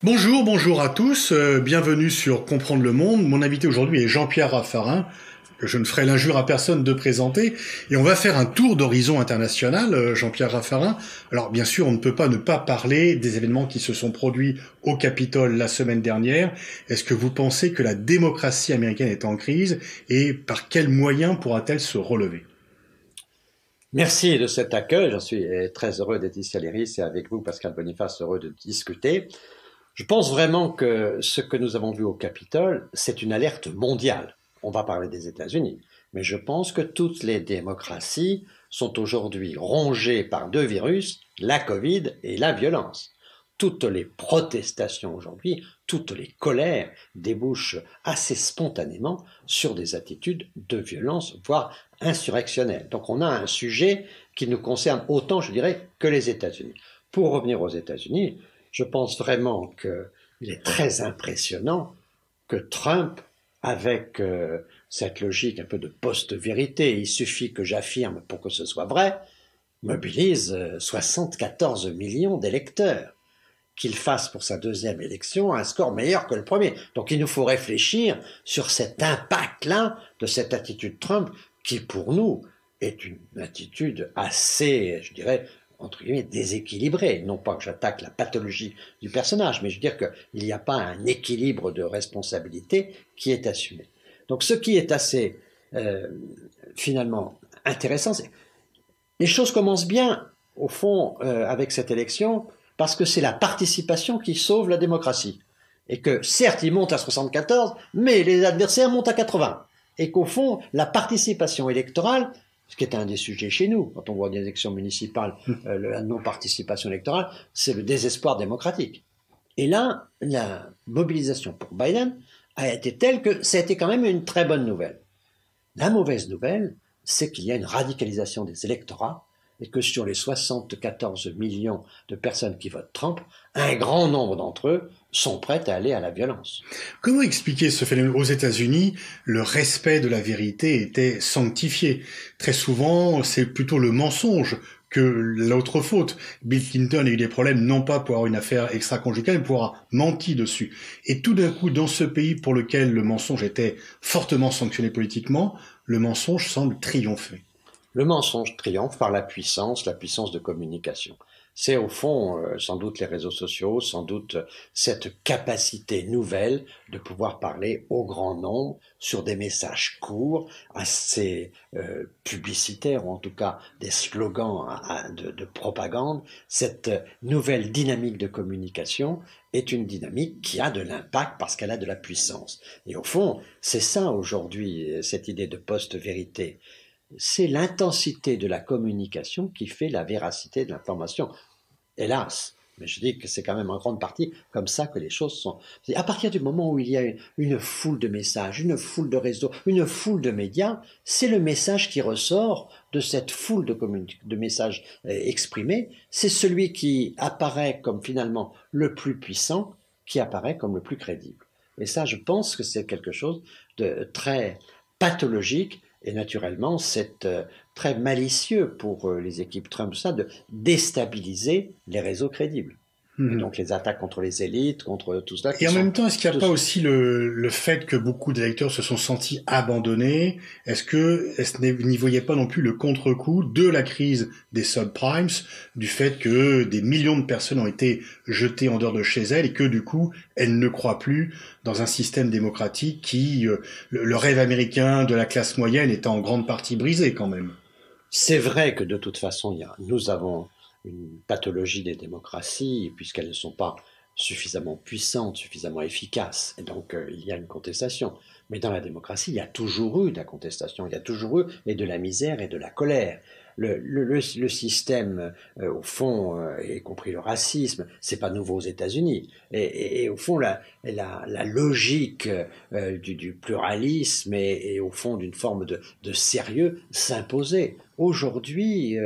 Bonjour, bonjour à tous, bienvenue sur Comprendre le Monde. Mon invité aujourd'hui est Jean-Pierre Raffarin, que je ne ferai l'injure à personne de présenter, et on va faire un tour d'horizon international, Jean-Pierre Raffarin. Alors bien sûr, on ne peut pas ne pas parler des événements qui se sont produits au Capitole la semaine dernière. Est-ce que vous pensez que la démocratie américaine est en crise, et par quels moyens pourra-t-elle se relever ? Merci de cet accueil, je suis très heureux d'être ici à l'IRIS et avec vous, Pascal Boniface, heureux de discuter. Je pense vraiment que ce que nous avons vu au Capitole, c'est une alerte mondiale. On va parler des États-Unis, mais je pense que toutes les démocraties sont aujourd'hui rongées par deux virus, la Covid et la violence. Toutes les protestations aujourd'hui, toutes les colères débouchent assez spontanément sur des attitudes de violence, voire insurrectionnelles. Donc on a un sujet qui nous concerne autant, je dirais, que les États-Unis. Pour revenir aux États-Unis, je pense vraiment qu'il est très impressionnant que Trump, avec cette logique un peu de post-vérité, il suffit que j'affirme pour que ce soit vrai, mobilise 74 millions d'électeurs, qu'il fasse pour sa deuxième élection un score meilleur que le premier. Donc il nous faut réfléchir sur cet impact-là de cette attitude Trump qui, pour nous, est une attitude assez, je dirais, entre guillemets, déséquilibrée. Non pas que j'attaque la pathologie du personnage, mais je veux dire qu'il n'y a pas un équilibre de responsabilité qui est assumé. Donc ce qui est assez, finalement, intéressant, c'est les choses commencent bien, au fond, avec cette élection, parce que c'est la participation qui sauve la démocratie. Et que, certes, ils montent à 74, mais les adversaires montent à 80. Et qu'au fond, la participation électorale, ce qui est un des sujets chez nous, quand on voit des élections municipales, la non-participation électorale, c'est le désespoir démocratique. Et là, la mobilisation pour Biden a été telle que ça a été quand même une très bonne nouvelle. La mauvaise nouvelle, c'est qu'il y a une radicalisation des électorats et que sur les 74 millions de personnes qui votent Trump, un grand nombre d'entre eux sont prêts à aller à la violence. Comment expliquer ce phénomène? Aux États-Unis, le respect de la vérité était sanctifié. Très souvent, c'est plutôt le mensonge que l'autre faute. Bill Clinton a eu des problèmes non pas pour avoir une affaire extra-conjugale, mais pour avoir menti dessus. Et tout d'un coup, dans ce pays pour lequel le mensonge était fortement sanctionné politiquement, le mensonge semble triompher. Le mensonge triomphe par la puissance de communication. C'est au fond sans doute les réseaux sociaux, sans doute cette capacité nouvelle de pouvoir parler au grand nombre sur des messages courts, assez publicitaires, ou en tout cas des slogans de propagande. Cette nouvelle dynamique de communication est une dynamique qui a de l'impact parce qu'elle a de la puissance. Et au fond, c'est ça aujourd'hui, cette idée de post-vérité. C'est l'intensité de la communication qui fait la véracité de l'information. Hélas, mais je dis que c'est quand même en grande partie comme ça que les choses sont. À partir du moment où il y a une foule de messages, une foule de réseaux, une foule de médias, c'est le message qui ressort de cette foule de messages exprimés, c'est celui qui apparaît comme finalement le plus puissant, qui apparaît comme le plus crédible. Et ça, je pense que c'est quelque chose de très pathologique. Et naturellement, c'est très malicieux pour les équipes Trump ça, de déstabiliser les réseaux crédibles. Et donc les attaques contre les élites, contre tout cela. Et en même temps, est-ce qu'il n'y a pas aussi le fait que beaucoup d'électeurs se sont sentis abandonnés? Est-ce n'y voyez pas non plus le contre-coup de la crise des subprimes, du fait que des millions de personnes ont été jetées en dehors de chez elles et que du coup, elles ne croient plus dans un système démocratique qui, le rêve américain de la classe moyenne est en grande partie brisé quand même? C'est vrai que de toute façon, nous avons une pathologie des démocraties, puisqu'elles ne sont pas suffisamment puissantes, suffisamment efficaces. Et donc, il y a une contestation. Mais dans la démocratie, il y a toujours eu de la contestation, il y a toujours eu et de la misère et de la colère. Le système, au fond, y compris le racisme, c'est pas nouveau aux États-Unis. Et au fond, la logique du pluralisme et au fond d'une forme de sérieux s'imposait. Aujourd'hui,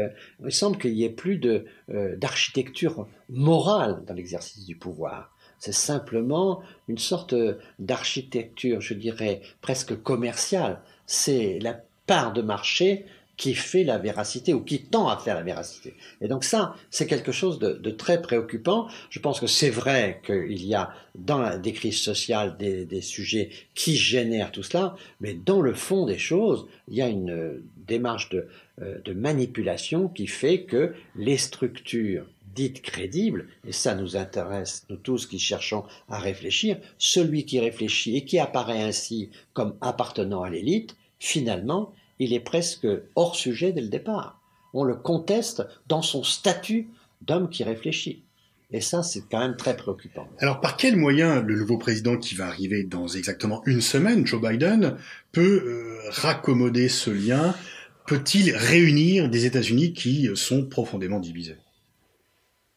il semble qu'il n'y ait plus d'architecture morale dans l'exercice du pouvoir. C'est simplement une sorte d'architecture, je dirais, presque commerciale. C'est la part de marché qui fait la véracité ou qui tend à faire la véracité. Et donc ça, c'est quelque chose de très préoccupant. Je pense que c'est vrai qu'il y a dans des crises sociales des sujets qui génèrent tout cela, mais dans le fond des choses, il y a une démarche de manipulation qui fait que les structures dites crédibles, et ça nous intéresse, nous tous qui cherchons à réfléchir, celui qui réfléchit et qui apparaît ainsi comme appartenant à l'élite, finalement, il est presque hors sujet dès le départ. On le conteste dans son statut d'homme qui réfléchit. Et ça, c'est quand même très préoccupant. Alors, par quels moyens le nouveau président qui va arriver dans exactement une semaine, Joe Biden, peut raccommoder ce lien? Peut-il réunir des États-Unis qui sont profondément divisés?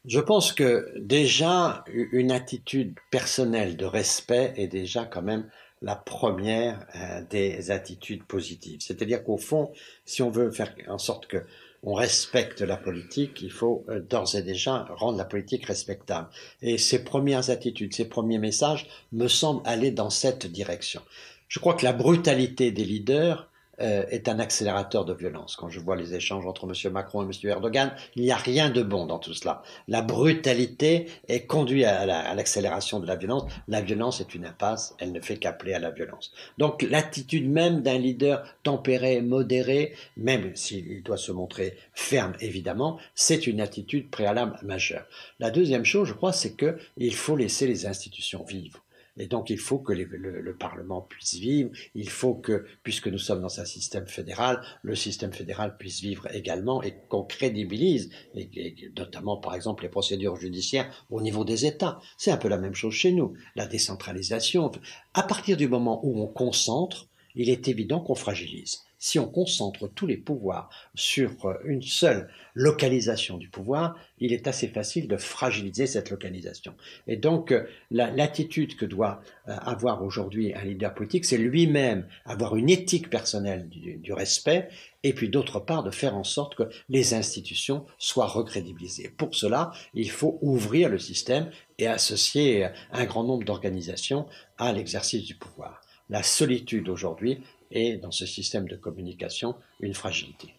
Je pense que déjà, une attitude personnelle de respect est déjà quand même la première des attitudes positives. C'est-à-dire qu'au fond, si on veut faire en sorte que on respecte la politique, il faut d'ores et déjà rendre la politique respectable. Et ces premières attitudes, ces premiers messages me semblent aller dans cette direction. Je crois que la brutalité des leaders est un accélérateur de violence. Quand je vois les échanges entre M. Macron et M. Erdogan, il n'y a rien de bon dans tout cela. La brutalité est conduite à l'accélération de la violence. La violence est une impasse, elle ne fait qu'appeler à la violence. Donc l'attitude même d'un leader tempéré, modéré, même s'il doit se montrer ferme évidemment, c'est une attitude préalable majeure. La deuxième chose, je crois, c'est qu'il faut laisser les institutions vivre. Et donc il faut que le Parlement puisse vivre, il faut que, puisque nous sommes dans un système fédéral, le système fédéral puisse vivre également et qu'on crédibilise, et notamment par exemple les procédures judiciaires au niveau des États. C'est un peu la même chose chez nous, la décentralisation. À partir du moment où on concentre, il est évident qu'on fragilise. Si on concentre tous les pouvoirs sur une seule localisation du pouvoir, il est assez facile de fragiliser cette localisation. Et donc, l'attitude que doit avoir aujourd'hui un leader politique, c'est lui-même avoir une éthique personnelle du respect, et puis d'autre part de faire en sorte que les institutions soient recrédibilisées. Pour cela, il faut ouvrir le système et associer un grand nombre d'organisations à l'exercice du pouvoir. La solitude aujourd'hui est, dans ce système de communication, une fragilité.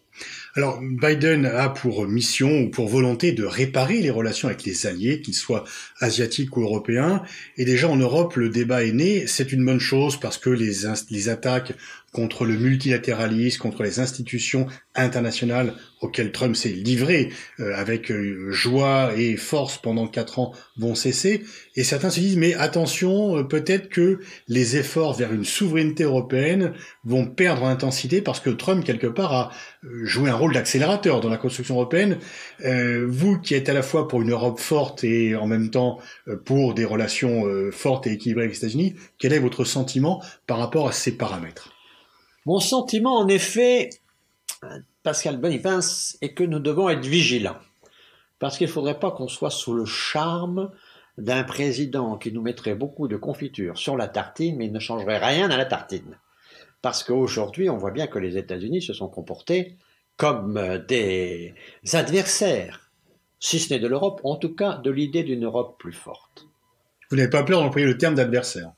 Alors, Biden a pour mission ou pour volonté de réparer les relations avec les alliés, qu'ils soient asiatiques ou européens. Et déjà en Europe, le débat est né. C'est une bonne chose parce que les attaques contre le multilatéralisme, contre les institutions internationales auxquelles Trump s'est livré avec joie et force pendant 4 ans vont cesser. Et certains se disent, mais attention, peut-être que les efforts vers une souveraineté européenne vont perdre en intensité parce que Trump, quelque part, a joué un rôle d'accélérateur dans la construction européenne. Vous qui êtes à la fois pour une Europe forte et en même temps pour des relations fortes et équilibrées avec les États-Unis, quel est votre sentiment par rapport à ces paramètres? Mon sentiment, en effet, Pascal Boniface, est que nous devons être vigilants. Parce qu'il ne faudrait pas qu'on soit sous le charme d'un président qui nous mettrait beaucoup de confiture sur la tartine, mais il ne changerait rien à la tartine. Parce qu'aujourd'hui, on voit bien que les États-Unis se sont comportés comme des adversaires, si ce n'est de l'Europe, en tout cas de l'idée d'une Europe plus forte. Vous n'avez pas peur d'employer le terme d'adversaire?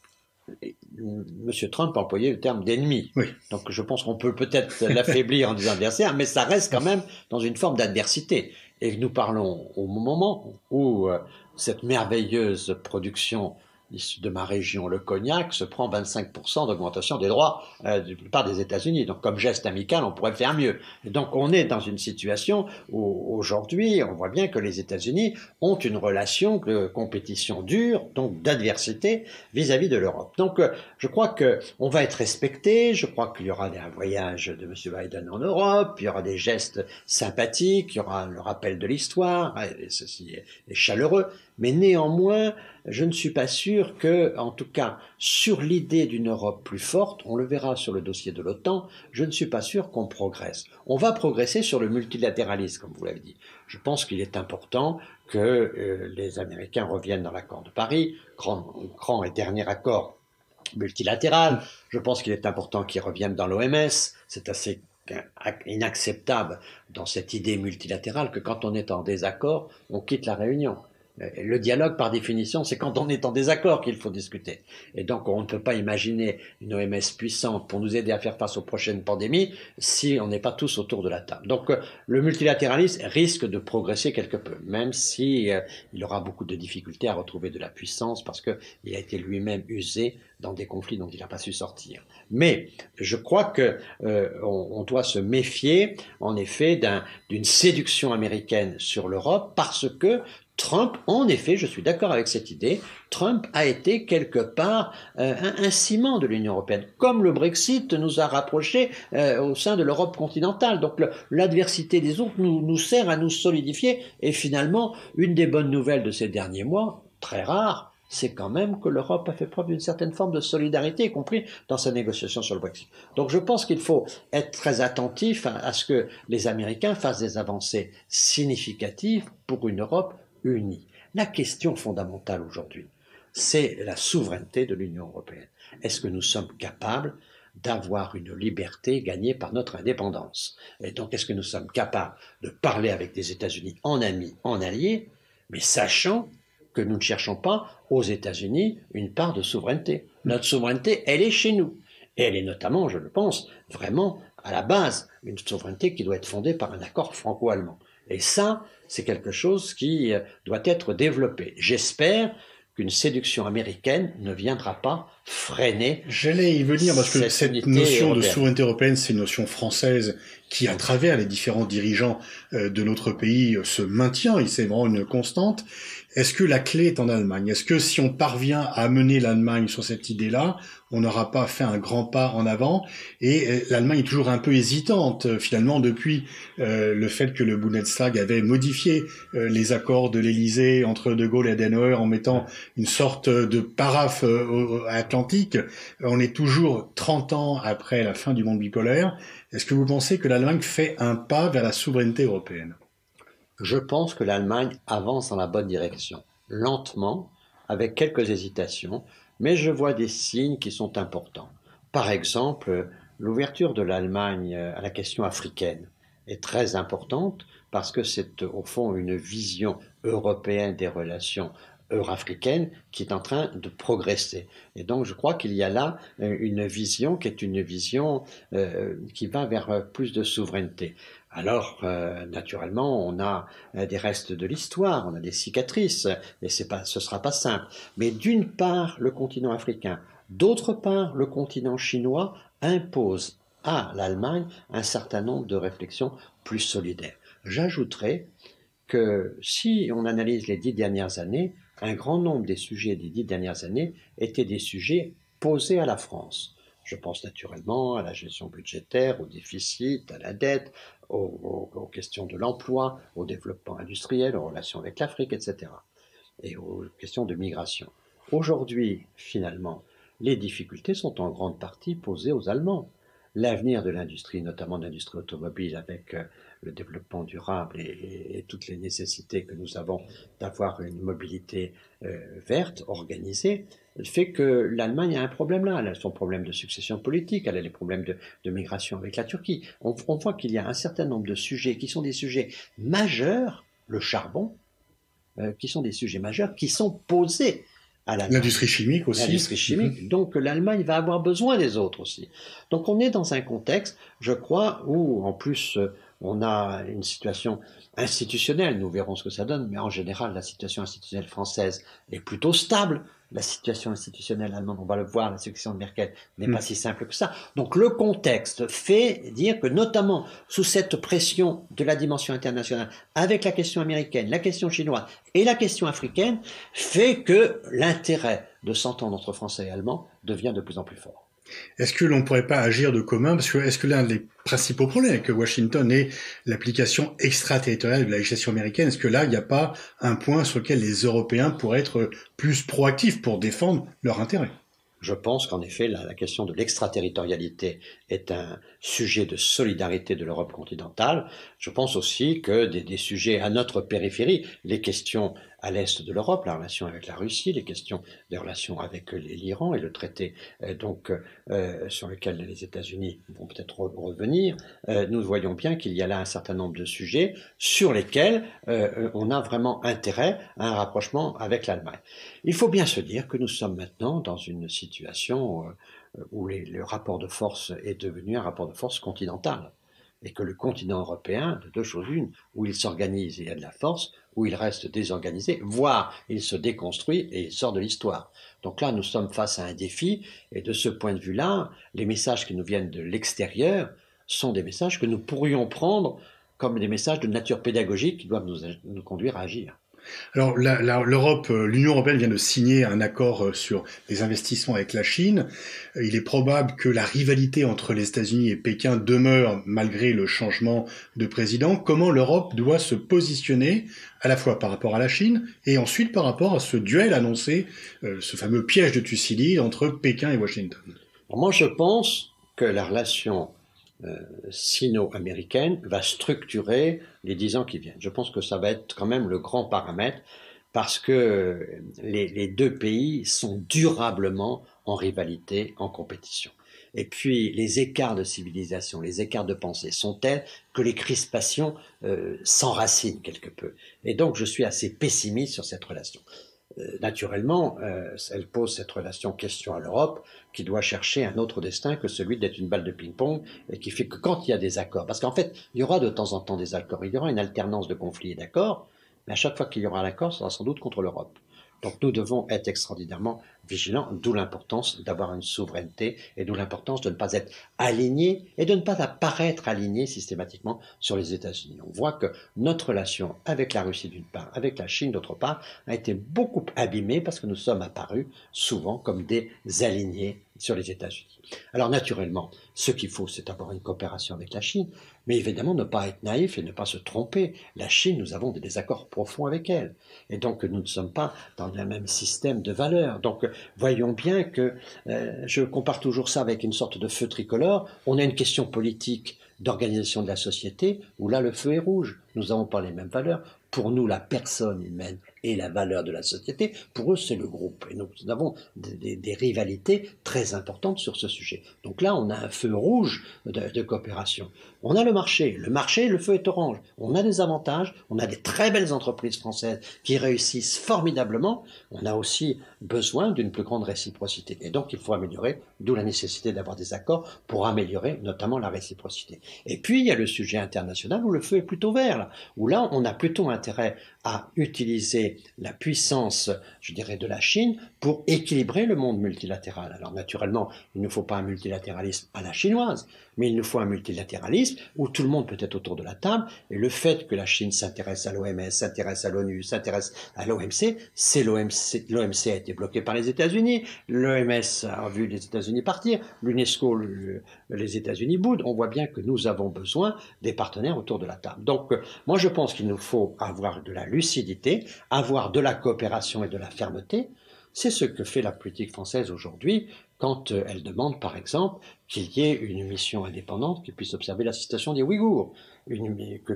M. Trump a employé le terme d'ennemi. Oui. Donc je pense qu'on peut peut-être l'affaiblir en disant adversaire, mais ça reste quand même dans une forme d'adversité. Et nous parlons au moment où cette merveilleuse production issue de ma région, le cognac, se prend 25% d'augmentation des droits de la part des États-Unis. Donc comme geste amical, on pourrait faire mieux. Et donc on est dans une situation où aujourd'hui, on voit bien que les États-Unis ont une relation de compétition dure, donc d'adversité vis-à-vis de l'Europe. Donc je crois qu'on va être respecté, je crois qu'il y aura un voyage de M. Biden en Europe, il y aura des gestes sympathiques, il y aura le rappel de l'histoire, et ceci est chaleureux, mais néanmoins, je ne suis pas sûr que, en tout cas, sur l'idée d'une Europe plus forte, on le verra sur le dossier de l'OTAN, je ne suis pas sûr qu'on progresse. On va progresser sur le multilatéralisme, comme vous l'avez dit. Je pense qu'il est important que les Américains reviennent dans l'accord de Paris, grand et dernier accord multilatéral. Je pense qu'il est important qu'ils reviennent dans l'OMS. C'est assez inacceptable dans cette idée multilatérale que quand on est en désaccord, on quitte la réunion. Le dialogue, par définition, c'est quand on est en désaccord qu'il faut discuter. Et donc, on ne peut pas imaginer une OMS puissante pour nous aider à faire face aux prochaines pandémies si on n'est pas tous autour de la table. Donc, le multilatéralisme risque de progresser quelque peu, même si il aura beaucoup de difficultés à retrouver de la puissance parce qu'il a été lui-même usé dans des conflits dont il n'a pas su sortir. Mais je crois que on doit se méfier, en effet, d'une séduction américaine sur l'Europe parce que Trump, en effet, je suis d'accord avec cette idée, Trump a été quelque part un ciment de l'Union européenne, comme le Brexit nous a rapprochés au sein de l'Europe continentale. Donc l'adversité des autres nous sert à nous solidifier. Et finalement, une des bonnes nouvelles de ces derniers mois, très rare, c'est quand même que l'Europe a fait preuve d'une certaine forme de solidarité, y compris dans sa négociation sur le Brexit. Donc je pense qu'il faut être très attentif à ce que les Américains fassent des avancées significatives pour une Europe unie. La question fondamentale aujourd'hui, c'est la souveraineté de l'Union européenne. Est-ce que nous sommes capables d'avoir une liberté gagnée par notre indépendance? Et donc, est-ce que nous sommes capables de parler avec des États-Unis en amis, en alliés, mais sachant que nous ne cherchons pas aux États-Unis une part de souveraineté. Notre souveraineté, elle est chez nous. Et elle est notamment, je le pense, vraiment à la base, une souveraineté qui doit être fondée par un accord franco-allemand. Et ça, c'est quelque chose qui doit être développé. J'espère qu'une séduction américaine ne viendra pas freiner. J'allais y venir parce que cette notion de souveraineté européenne, c'est une notion française qui, à travers les différents dirigeants de notre pays, se maintient et c'est vraiment une constante. Est-ce que la clé est en Allemagne? Est-ce que si on parvient à amener l'Allemagne sur cette idée-là, on n'aura pas fait un grand pas en avant? Et l'Allemagne est toujours un peu hésitante, finalement, depuis le fait que le Bundestag avait modifié les accords de l'Élysée entre De Gaulle et Adenauer en mettant une sorte de paraphe atlantique. On est toujours 30 ans après la fin du monde bipolaire. Est-ce que vous pensez que l'Allemagne fait un pas vers la souveraineté européenne? Je pense que l'Allemagne avance dans la bonne direction, lentement, avec quelques hésitations, mais je vois des signes qui sont importants. Par exemple, l'ouverture de l'Allemagne à la question africaine est très importante parce que c'est au fond une vision européenne des relations euro-africaine qui est en train de progresser. Et donc je crois qu'il y a là une vision qui est une vision qui va vers plus de souveraineté. Alors, naturellement, on a des restes de l'histoire, on a des cicatrices, et ce sera pas simple. Mais d'une part, le continent africain, d'autre part, le continent chinois impose à l'Allemagne un certain nombre de réflexions plus solidaires. J'ajouterai que si on analyse les 10 dernières années, un grand nombre des sujets des 10 dernières années étaient des sujets posés à la France. Je pense naturellement à la gestion budgétaire, au déficit, à la dette, aux questions de l'emploi, au développement industriel, aux relations avec l'Afrique, etc. Et aux questions de migration. Aujourd'hui, finalement, les difficultés sont en grande partie posées aux Allemands. L'avenir de l'industrie, notamment de l'industrie automobile, avec le développement durable et toutes les nécessités que nous avons d'avoir une mobilité verte, organisée, fait que l'Allemagne a un problème là. Elle a son problème de succession politique, elle a les problèmes de migration avec la Turquie. On voit qu'il y a un certain nombre de sujets qui sont des sujets majeurs, le charbon, qui sont des sujets majeurs, qui sont posés à l'Allemagne. L'industrie chimique aussi. L'industrie chimique. Donc l'Allemagne va avoir besoin des autres aussi. Donc on est dans un contexte, je crois, où en plus on a une situation institutionnelle, nous verrons ce que ça donne, mais en général la situation institutionnelle française est plutôt stable. La situation institutionnelle allemande, on va le voir, la succession de Merkel n'est pas si simple que ça. Donc le contexte fait dire que notamment sous cette pression de la dimension internationale, avec la question américaine, la question chinoise et la question africaine, fait que l'intérêt de s'entendre entre Français et Allemands devient de plus en plus fort. Est-ce que l'on ne pourrait pas agir de commun? Parce que est-ce que l'un des principaux problèmes avec Washington est l'application extraterritoriale de la législation américaine? Est-ce que là, il n'y a pas un point sur lequel les Européens pourraient être plus proactifs pour défendre leurs intérêts? Je pense qu'en effet, la question de l'extraterritorialité est un sujet de solidarité de l'Europe continentale. Je pense aussi que des sujets à notre périphérie, les questions à l'est de l'Europe, la relation avec la Russie, les questions des relations avec l'Iran et le traité sur lequel les États-Unis vont peut-être revenir, nous voyons bien qu'il y a là un certain nombre de sujets sur lesquels on a vraiment intérêt à un rapprochement avec l'Allemagne. Il faut bien se dire que nous sommes maintenant dans une situation où le rapport de force est devenu un rapport de force continental. Et que le continent européen, de deux choses l'une, où il s'organise et il y a de la force, où il reste désorganisé, voire il se déconstruit et il sort de l'histoire. Donc là, nous sommes face à un défi, et de ce point de vue-là, les messages qui nous viennent de l'extérieur sont des messages que nous pourrions prendre comme des messages de nature pédagogique qui doivent nous conduire à agir. Alors, l'Europe, l'Union européenne vient de signer un accord sur les investissements avec la Chine. Il est probable que la rivalité entre les États-Unis et Pékin demeure malgré le changement de président. Comment l'Europe doit se positionner à la fois par rapport à la Chine et ensuite par rapport à ce duel annoncé, ce fameux piège de Thucydide entre Pékin et Washington? Moi, je pense que la relation sino-américaine va structurer les 10 ans qui viennent. Je pense que ça va être quand même le grand paramètre parce que les deux pays sont durablement en rivalité, en compétition. Et puis les écarts de civilisation, les écarts de pensée sont tels que les crispations s'enracinent quelque peu. Et donc je suis assez pessimiste sur cette relation. Naturellement, elle pose cette relation question à l'Europe qui doit chercher un autre destin que celui d'être une balle de ping-pong et qui fait que quand il y a des accords, parce qu'en fait, il y aura de temps en temps des accords, il y aura une alternance de conflits et d'accords, mais à chaque fois qu'il y aura un accord, ce sera sans doute contre l'Europe. Donc nous devons être extraordinairement vigilants, d'où l'importance d'avoir une souveraineté et d'où l'importance de ne pas être aligné et de ne pas apparaître aligné systématiquement sur les États-Unis. On voit que notre relation avec la Russie d'une part, avec la Chine d'autre part, a été beaucoup abîmée parce que nous sommes apparus souvent comme des alignés sur les États-Unis. Alors naturellement, ce qu'il faut, c'est avoir une coopération avec la Chine, mais évidemment ne pas être naïf et ne pas se tromper. La Chine, nous avons des désaccords profonds avec elle, et donc nous ne sommes pas dans le même système de valeurs. Donc voyons bien que, je compare toujours ça avec une sorte de feu tricolore, on a une question politique d'organisation de la société, où là le feu est rouge, nous n'avons pas les mêmes valeurs. Pour nous, la personne humaine est la valeur de la société. Pour eux, c'est le groupe. Et donc, nous avons des rivalités très importantes sur ce sujet. Donc là, on a un feu rouge de coopération. On a le marché. Le feu est orange. On a des avantages. On a des très belles entreprises françaises qui réussissent formidablement. On a aussi besoin d'une plus grande réciprocité. Et donc, il faut améliorer, d'où la nécessité d'avoir des accords pour améliorer notamment la réciprocité. Et puis, il y a le sujet international où le feu est plutôt vert, là, où là, on a plutôt intérêt à utiliser la puissance, je dirais, de la Chine pour équilibrer le monde multilatéral. Alors naturellement, il ne faut pas un multilatéralisme à la chinoise, mais il nous faut un multilatéralisme où tout le monde peut être autour de la table, et le fait que la Chine s'intéresse à l'OMS, s'intéresse à l'ONU, s'intéresse à l'OMC, c'est l'OMC. L'OMC a été bloqué par les États-Unis, l'OMS a vu les États-Unis partir, l'UNESCO, les États-Unis boudent. On voit bien que nous avons besoin des partenaires autour de la table. Donc, moi je pense qu'il nous faut avoir de la lucidité, avoir de la coopération et de la fermeté. C'est ce que fait la politique française aujourd'hui quand elle demande, par exemple, qu'il y ait une mission indépendante qui puisse observer la situation des Ouïghours,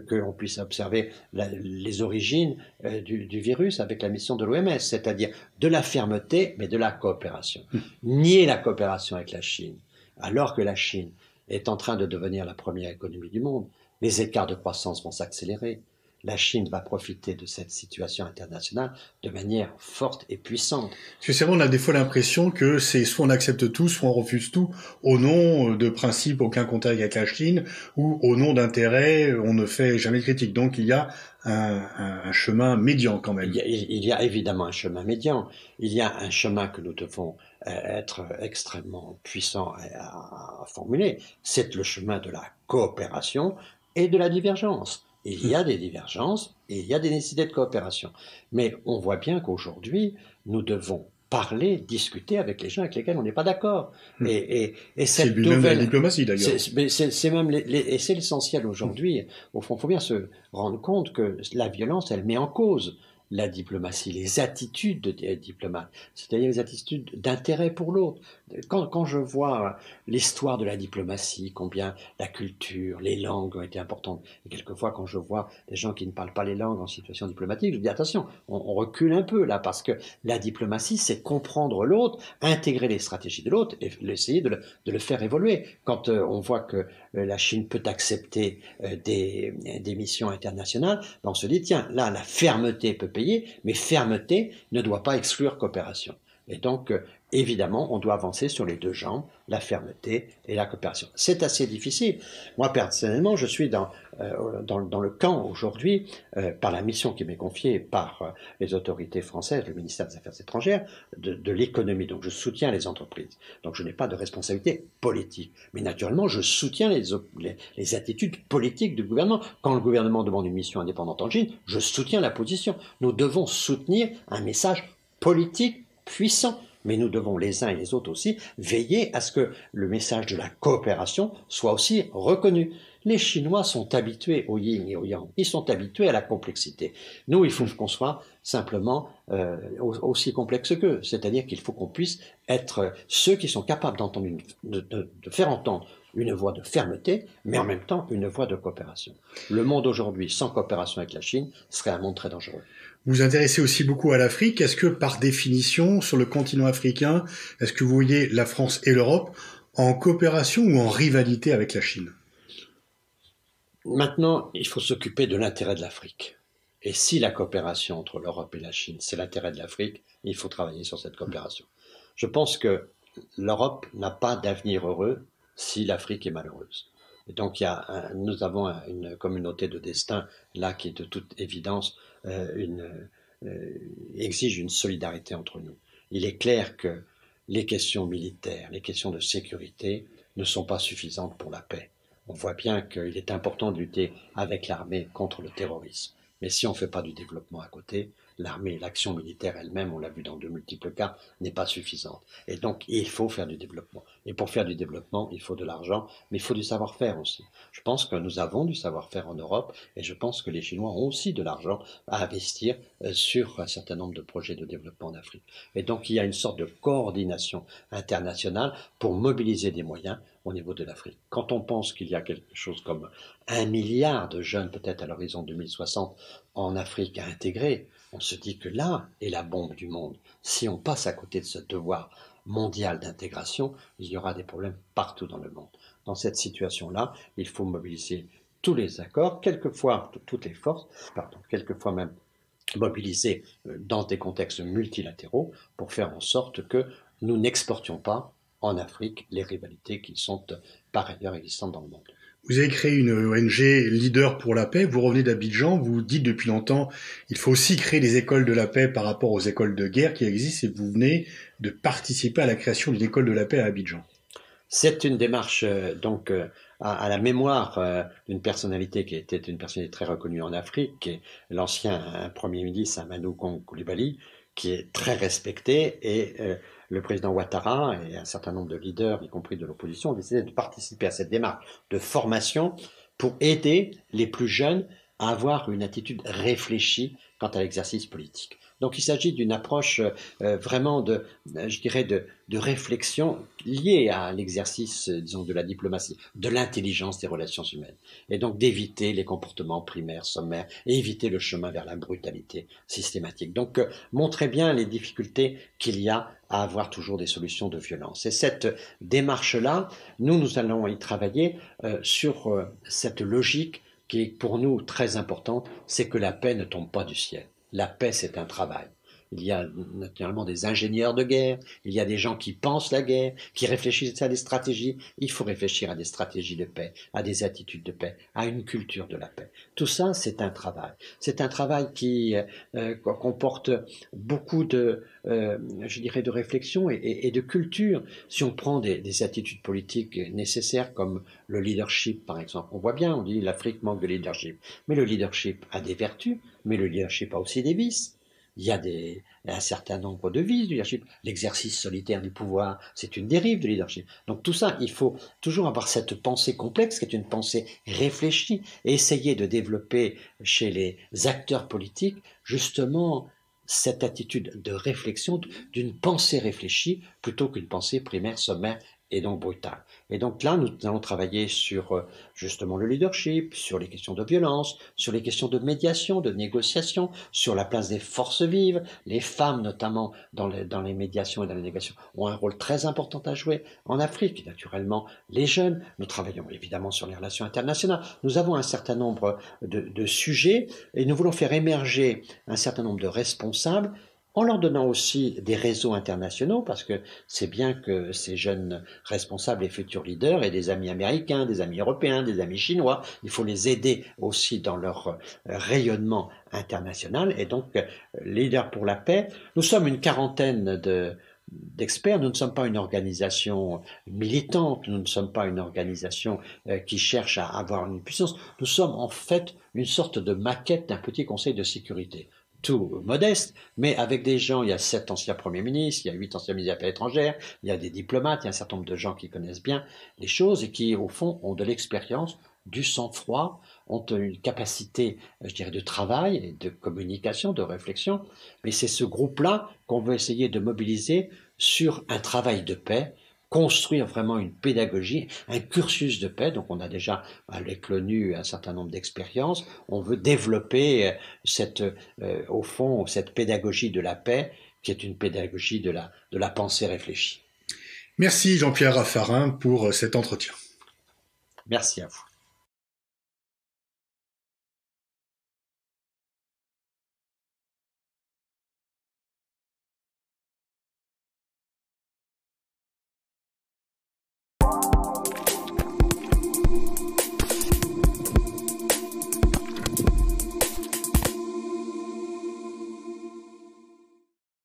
qu'on puisse observer les origines du virus avec la mission de l'OMS, c'est-à-dire de la fermeté, mais de la coopération. Nier la coopération avec la Chine, alors que la Chine est en train de devenir la première économie du monde, les écarts de croissance vont s'accélérer. La Chine va profiter de cette situation internationale de manière forte et puissante. Parce que c'est vrai, on a des fois l'impression que c'est soit on accepte tout, soit on refuse tout, au nom de principe aucun contact avec la Chine, ou au nom d'intérêt, on ne fait jamais de critique. Donc il y a un chemin médian quand même. Il y a évidemment un chemin médian. Il y a un chemin que nous devons être extrêmement puissants à formuler. C'est le chemin de la coopération et de la divergence. Il y a des divergences et il y a des nécessités de coopération. Mais on voit bien qu'aujourd'hui, nous devons parler, discuter avec les gens avec lesquels on n'est pas d'accord. Et cette nouvelle... même la diplomatie d'ailleurs. C'est même et c'est l'essentiel aujourd'hui. Au fond, il faut bien se rendre compte que la violence, elle met en cause la diplomatie, les attitudes des diplomates, c'est-à-dire les attitudes d'intérêt pour l'autre. quand je vois l'histoire de la diplomatie, combien la culture, les langues ont été importantes, et quelquefois quand je vois des gens qui ne parlent pas les langues en situation diplomatique, je dis attention, on recule un peu là, parce que la diplomatie, c'est comprendre l'autre, intégrer les stratégies de l'autre et essayer de le faire évoluer. Quand on voit que la Chine peut accepter des missions internationales, ben on se dit, tiens, là, la fermeté peut payer, mais fermeté ne doit pas exclure coopération. Et donc, évidemment, on doit avancer sur les deux jambes, la fermeté et la coopération. C'est assez difficile. Moi, personnellement, je suis dans le camp aujourd'hui, par la mission qui m'est confiée par les autorités françaises, le ministère des Affaires étrangères, de l'économie. Donc, je soutiens les entreprises. Donc, je n'ai pas de responsabilité politique. Mais naturellement, je soutiens les attitudes politiques du gouvernement. Quand le gouvernement demande une mission indépendante en Chine, je soutiens la position. Nous devons soutenir un message politique puissant. Mais nous devons les uns et les autres aussi veiller à ce que le message de la coopération soit aussi reconnu. Les Chinois sont habitués au yin et au yang, ils sont habitués à la complexité. Nous, il faut qu'on soit simplement aussi complexe qu'eux, c'est-à-dire qu'il faut qu'on puisse être ceux qui sont capables d'entendre de faire entendre une voix de fermeté, mais en même temps une voix de coopération. Le monde aujourd'hui sans coopération avec la Chine serait un monde très dangereux. Vous vous intéressez aussi beaucoup à l'Afrique. Est-ce que, par définition, sur le continent africain, est-ce que vous voyez la France et l'Europe en coopération ou en rivalité avec la Chine? Maintenant, il faut s'occuper de l'intérêt de l'Afrique. Et si la coopération entre l'Europe et la Chine, c'est l'intérêt de l'Afrique, il faut travailler sur cette coopération. Je pense que l'Europe n'a pas d'avenir heureux si l'Afrique est malheureuse. Et donc nous avons une communauté de destin là qui, de toute évidence, exige une solidarité entre nous. Il est clair que les questions militaires, les questions de sécurité ne sont pas suffisantes pour la paix. On voit bien qu'il est important de lutter avec l'armée contre le terrorisme. Mais si on ne fait pas du développement à côté, l'armée, l'action militaire elle-même, on l'a vu dans de multiples cas, n'est pas suffisante. Et donc, il faut faire du développement. Et pour faire du développement, il faut de l'argent, mais il faut du savoir-faire aussi. Je pense que nous avons du savoir-faire en Europe, et je pense que les Chinois ont aussi de l'argent à investir sur un certain nombre de projets de développement en Afrique. Et donc, il y a une sorte de coordination internationale pour mobiliser des moyens au niveau de l'Afrique. Quand on pense qu'il y a quelque chose comme 1 milliard de jeunes, peut-être à l'horizon 2060, en Afrique à intégrer, on se dit que là est la bombe du monde. Si on passe à côté de ce devoir mondial d'intégration, il y aura des problèmes partout dans le monde. Dans cette situation-là, il faut mobiliser tous les accords, quelquefois toutes les forces, quelquefois même mobiliser dans des contextes multilatéraux pour faire en sorte que nous n'exportions pas en Afrique les rivalités qui sont par ailleurs existantes dans le monde. Vous avez créé une ONG Leader pour la paix, vous revenez d'Abidjan, vous dites depuis longtemps il faut aussi créer des écoles de la paix par rapport aux écoles de guerre qui existent et vous venez de participer à la création d'une école de la paix à Abidjan. C'est une démarche donc à la mémoire d'une personnalité qui était une personnalité très reconnue en Afrique, qui est l'ancien Premier ministre Amadou Coulibaly, qui est très respecté, et le président Ouattara et un certain nombre de leaders, y compris de l'opposition, ont décidé de participer à cette démarche de formation pour aider les plus jeunes à avoir une attitude réfléchie quant à l'exercice politique. Donc il s'agit d'une approche vraiment de réflexion liée à l'exercice, disons, de la diplomatie, de l'intelligence des relations humaines. Et donc d'éviter les comportements primaires, sommaires, et éviter le chemin vers la brutalité systématique. Donc montrer bien les difficultés qu'il y a à avoir toujours des solutions de violence. Et cette démarche-là, nous allons y travailler sur cette logique qui est pour nous très importante, c'est que la paix ne tombe pas du ciel. La paix, c'est un travail. Il y a naturellement des ingénieurs de guerre, il y a des gens qui pensent la guerre, qui réfléchissent à des stratégies. Il faut réfléchir à des stratégies de paix, à des attitudes de paix, à une culture de la paix. Tout ça, c'est un travail. C'est un travail qui comporte beaucoup de réflexion et de culture. Si on prend des attitudes politiques nécessaires comme le leadership, par exemple, on voit bien, on dit l'Afrique manque de leadership. Mais le leadership a des vertus, mais le leadership a aussi des vices. Il y a un certain nombre de vices du leadership. L'exercice solitaire du pouvoir, c'est une dérive du leadership. Donc tout ça, il faut toujours avoir cette pensée complexe, qui est une pensée réfléchie, et essayer de développer chez les acteurs politiques, justement, cette attitude de réflexion, d'une pensée réfléchie, plutôt qu'une pensée primaire, sommaire et donc brutale. Et donc là, nous allons travailler sur justement le leadership, sur les questions de violence, sur les questions de médiation, de négociation, sur la place des forces vives. Les femmes, notamment dans les médiations et dans les négociations, ont un rôle très important à jouer en Afrique. Naturellement, les jeunes. Nous travaillons évidemment sur les relations internationales. Nous avons un certain nombre de sujets et nous voulons faire émerger un certain nombre de responsables en leur donnant aussi des réseaux internationaux, parce que c'est bien que ces jeunes responsables et futurs leaders aient des amis américains, des amis européens, des amis chinois. Il faut les aider aussi dans leur rayonnement international. Et donc, Leaders pour la paix, nous sommes une quarantaine d'experts. Nous ne sommes pas une organisation militante, nous ne sommes pas une organisation qui cherche à avoir une puissance. Nous sommes en fait une sorte de maquette d'un petit conseil de sécurité. Tout modeste, mais avec des gens, il y a 7 anciens premiers ministres, il y a 8 anciens ministres des Affaires étrangères, il y a des diplomates, il y a un certain nombre de gens qui connaissent bien les choses et qui, au fond, ont de l'expérience, du sang-froid, ont une capacité, je dirais, de travail, de communication, de réflexion. Mais c'est ce groupe-là qu'on veut essayer de mobiliser sur un travail de paix, construire vraiment une pédagogie, un cursus de paix. Donc on a déjà avec l'ONU un certain nombre d'expériences. On veut développer au fond, cette pédagogie de la paix, qui est une pédagogie de la pensée réfléchie. Merci Jean-Pierre Raffarin pour cet entretien. Merci à vous.